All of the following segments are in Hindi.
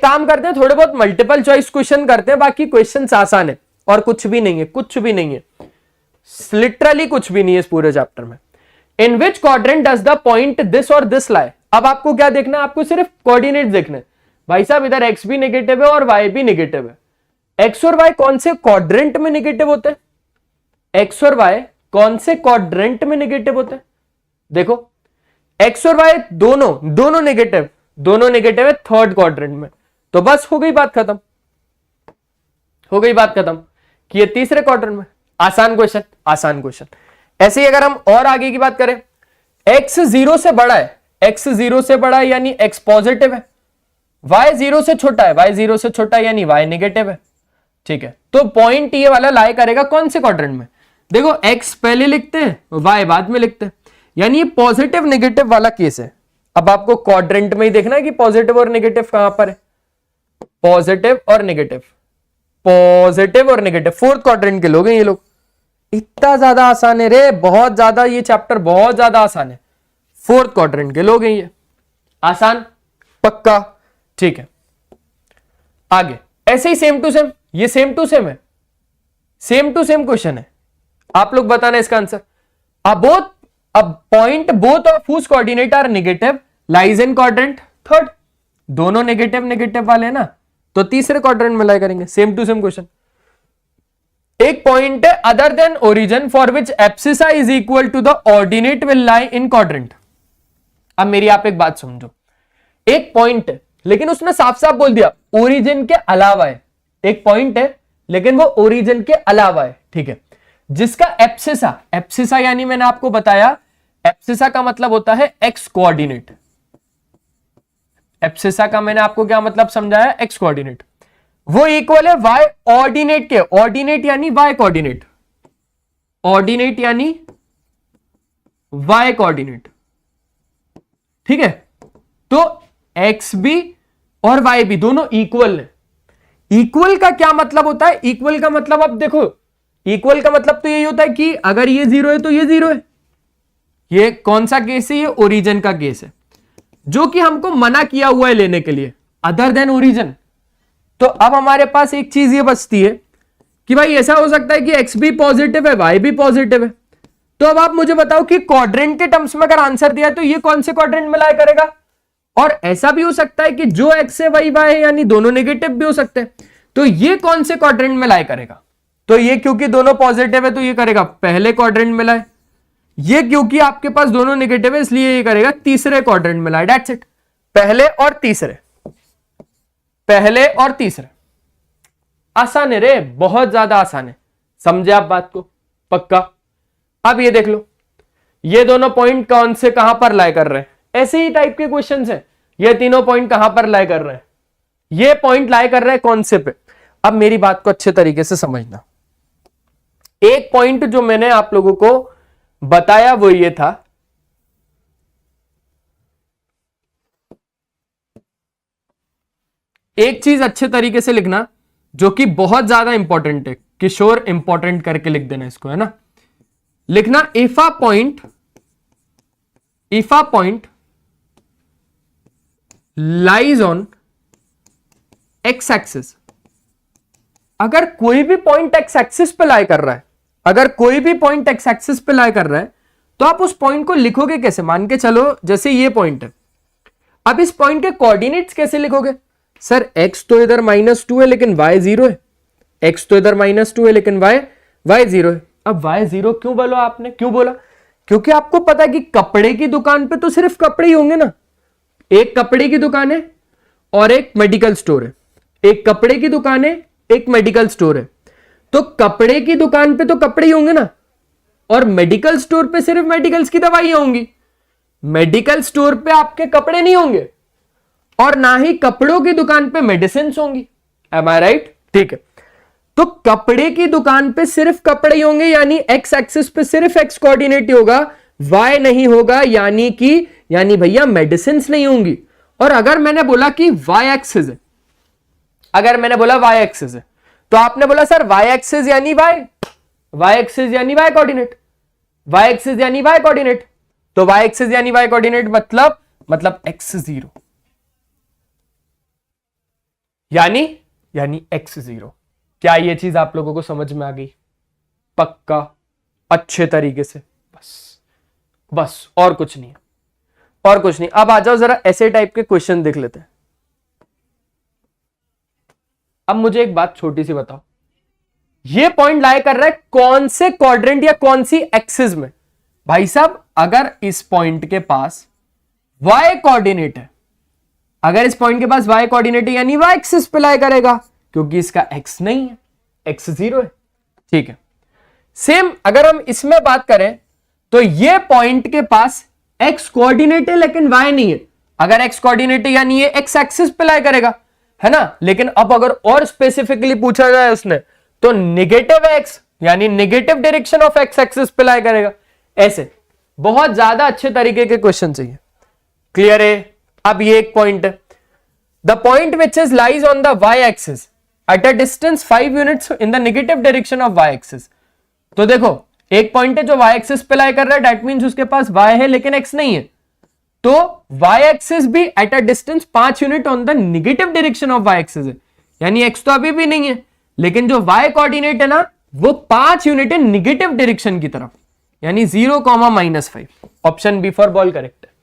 काम करते हैं, थोड़े बहुत मल्टीपल चॉइस क्वेश्चन करते हैं, बाकी क्वेश्चंस आसान है और कुछ भी नहीं है, कुछ भी नहीं है, लिटरली कुछ भी नहीं है इस पूरे चैप्टर में। In which quadrant does the point this और दिस लाई। अब आपको क्या देखना है, आपको सिर्फ कोऑर्डिनेट देखना है। भाई साहब इधर एक्स भी नेगेटिव है और वाई भी नेगेटिव है। एक्स और वाई कौन से क्वाड्रेंट में नेगेटिव होते हैं? एक्स और वाई कौन से क्वाड्रेंट में नेगेटिव होते हैं? देखो एक्स और वाई दोनों नेगेटिव है थर्ड क्वाड्रेंट में। तो बस हो गई बात खत्म, हो गई बात खत्म कि ये तीसरे क्वाड्रेंट में। आसान क्वेश्चन, आसान क्वेश्चन। ऐसे ही अगर हम और आगे की बात करें, x 0 से बड़ा है, x 0 से बड़ा है यानी x पॉजिटिव है, y 0 से छोटा है, y 0 से छोटा है यानी y नेगेटिव है। ठीक है, तो पॉइंट ये वाला लाई करेगा कौन से क्वाड्रेंट में? देखो x पहले लिखते हैं, y बाद में लिखते हैं, यानी ये पॉजिटिव नेगेटिव वाला केस है। अब आपको क्वाड्रेंट में ही देखना है कि पॉजिटिव और नेगेटिव कहां पर है। पॉजिटिव और नेगेटिव, पॉजिटिव और नेगेटिव, फोर्थ क्वाड्रेंट के लोग हैं ये लोग। इतना ज्यादा आसान है रे, बहुत ज्यादा, ये चैप्टर बहुत ज्यादा आसान है। फोर्थ क्वाड्रेंट के लोग हैं ये, आसान पक्का। ठीक है, आगे ऐसे ही सेम टू सेम, ये सेम टू सेम है, सेम टू सेम क्वेश्चन है, आप लोग बताना इसका आंसर। अब point both of whose coordinate are negative lies in quadrant third. दोनों नेगेटिव नेगेटिव वाले ना, तो तीसरे क्वाड्रेंट में लाई करेंगे। Same to same question. एक पॉइंट है other than origin for which abscissa is equal to the ordinate will lie in quadrant. अब मेरी आप एक बात समझो, एक पॉइंट है लेकिन उसने साफ साफ बोल दिया ओरिजिन के अलावा है। एक पॉइंट है लेकिन वो ओरिजिन के अलावा है, ठीक है, जिसका एब्सिसा, एब्सिसा यानी मैंने आपको बताया एब्सिसा का मतलब होता है एक्स कोऑर्डिनेट। एब्सिसा का मैंने आपको क्या मतलब समझाया, एक्स कोऑर्डिनेट। वो इक्वल है वाई ऑर्डिनेट के, ऑर्डिनेट यानी वाई कोऑर्डिनेट, ऑर्डिनेट यानी वाई कोऑर्डिनेट। ठीक है, तो एक्स भी और वाई भी दोनों इक्वल है। इक्वल का क्या मतलब होता है? इक्वल का मतलब, अब देखो, इक्वल का मतलब तो यही होता है कि अगर ये जीरो है तो ये जीरो है। ये कौन सा केस है? ये ओरिजिन का केस है, जो कि हमको मना किया हुआ है लेने के लिए, अदर देन ओरिजिन। तो अब हमारे पास एक चीज ये बचती है कि भाई ऐसा हो सकता है कि एक्स भी पॉजिटिव है, वाई भी पॉजिटिव है। तो अब आप मुझे बताओ कि क्वाड्रेंट के टर्म्स में अगर आंसर दिया है तो ये कौन से क्वाड्रेंट में लाई करेगा? और ऐसा भी हो सकता है कि जो एक्स है वही वाई है, यानी दोनों नेगेटिव भी हो सकते हैं। तो ये कौन से क्वाड्रेंट में लाई करेगा? तो ये क्योंकि दोनों पॉजिटिव है तो ये करेगा पहले क्वाड्रेंट में लाए। ये क्योंकि आपके पास दोनों नेगेटिव है इसलिए ये करेगा तीसरे क्वाड्रेंट में लाए। दैट्स इट, पहले और तीसरे, पहले और तीसरे। आसान है रे, बहुत ज्यादा आसान है। समझे आप बात को? पक्का। अब ये देख लो, ये दोनों पॉइंट कौन से कहां पर लाई कर रहे हैं? ऐसे ही टाइप के क्वेश्चंस हैं। ये तीनों पॉइंट कहां पर लाई कर रहे हैं? ये पॉइंट लाई कर रहे हैं कौन से पे? अब मेरी बात को अच्छे तरीके से समझना। एक पॉइंट जो मैंने आप लोगों को बताया वो ये था, एक चीज अच्छे तरीके से लिखना जो कि बहुत ज्यादा इंपॉर्टेंट है, किशोर इंपॉर्टेंट करके लिख देना इसको, है ना। लिखना if a point lies on x axis. अगर कोई भी पॉइंट एक्स एक्सिस पे लाई कर रहा है, अगर कोई भी पॉइंट एक्स एक्सिस पे लाई कर रहा है तो आप उस पॉइंट को लिखोगे कैसे? मान के चलो जैसे ये पॉइंट है, अब इस पॉइंट के कोऑर्डिनेट्स कैसे लिखोगे? सर x तो इधर -2 है लेकिन y 0 है, x तो इधर -2 है लेकिन y 0 है। अब y 0 क्यों बोला आपने? क्यों बोला? क्योंकि आपको पता है कि कपड़े की दुकान पे तो सिर्फ कपड़े ही होंगे ना। एक कपड़े की दुकान है और एक मेडिकल स्टोर है, एक कपड़े की दुकान है, एक मेडिकल स्टोर है। तो कपड़े की दुकान पे तो कपड़े ही होंगे ना, और मेडिकल स्टोर पे सिर्फ मेडिकल्स की दवाइयां होंगी। मेडिकल स्टोर पे आपके कपड़े नहीं होंगे और ना ही कपड़ों की दुकान पे मेडिसिन होंगी। एम आई राइट? ठीक है, तो कपड़े की दुकान पे सिर्फ कपड़े ही होंगे, यानी एक्स एक्सिस पे सिर्फ एक्स कोऑर्डिनेट होगा, वाई नहीं होगा, यानी भैया मेडिसिन नहीं होंगी। और अगर मैंने बोला कि वाई एक्सिस है, अगर मैंने बोला वाई एक्सिस है, तो आपने बोला सर वाई एक्सिस यानी वाई, वाई एक्सिस यानी वाई कोऑर्डिनेट, वाई एक्सिस यानी वाई कोऑर्डिनेट। तो वाई एक्सिस यानी वाई कोऑर्डिनेट मतलब x 0, यानी x0। क्या ये चीज आप लोगों को समझ में आ गई? पक्का, अच्छे तरीके से, बस और कुछ नहीं, और कुछ नहीं। अब आ जाओ जरा ऐसे टाइप के क्वेश्चन देख लेते हैं। अब मुझे एक बात छोटी सी बताओ, ये पॉइंट लाई कर रहा है कौन से क्वाड्रेंट या कौन सी एक्सिस में? भाई साहब, अगर इस पॉइंट के पास y कोऑर्डिनेट है, अगर इस पॉइंट के पास y कोऑर्डिनेट है यानी y एक्सिस पे लाई करेगा, क्योंकि इसका x नहीं है, x0 है। ठीक है, सेम अगर हम इसमें बात करें तो ये पॉइंट के पास x कोऑर्डिनेट है लेकिन y नहीं है। अगर x कोऑर्डिनेट है यानी ये x एक्सिस पे लाई करेगा, है ना। लेकिन अब अगर और स्पेसिफिकली पूछा जाए उसने, तो नेगेटिव x यानी negative direction of x axis पे लाई करेगा। ऐसे बहुत ज्यादा अच्छे तरीके के क्वेश्चन चाहिए। क्लियर है? अब ये एक पॉइंट है, the point which is lies on the y axis at a distance 5 units in the negative direction of y axis. तो देखो, एक पॉइंट है जो y एक्सिस पे लाई कर रहा है, दैट मींस उसके पास y है लेकिन x नहीं है, तो y एक्सिस भी at a distance 5 unit on the negative direction of y axis है, यानी x तो अभी भी नहीं है, लेकिन जो y कोऑर्डिनेट है ना वो 5 यूनिट है नेगेटिव डायरेक्शन की तरफ, यानी 0,-5। Option B for ball correct है।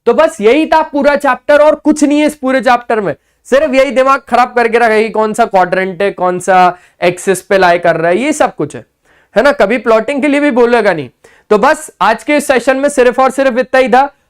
तो बस यही था पूरा चैप्टर, और कुछ नहीं है इस पूरे चैप्टर में, सिर्फ यही दिमाग खराब करके रखा है कौन सा क्वाड्रेंट है, कौन सा एक्सिस पे लाई कर रहा है, ये सब कुछ है ना। कभी प्लॉटिंग के लिए भी बोलेगा नहीं। तो बस आज के इस सेशन में सिर्फ और सिर्फ इतना ही था।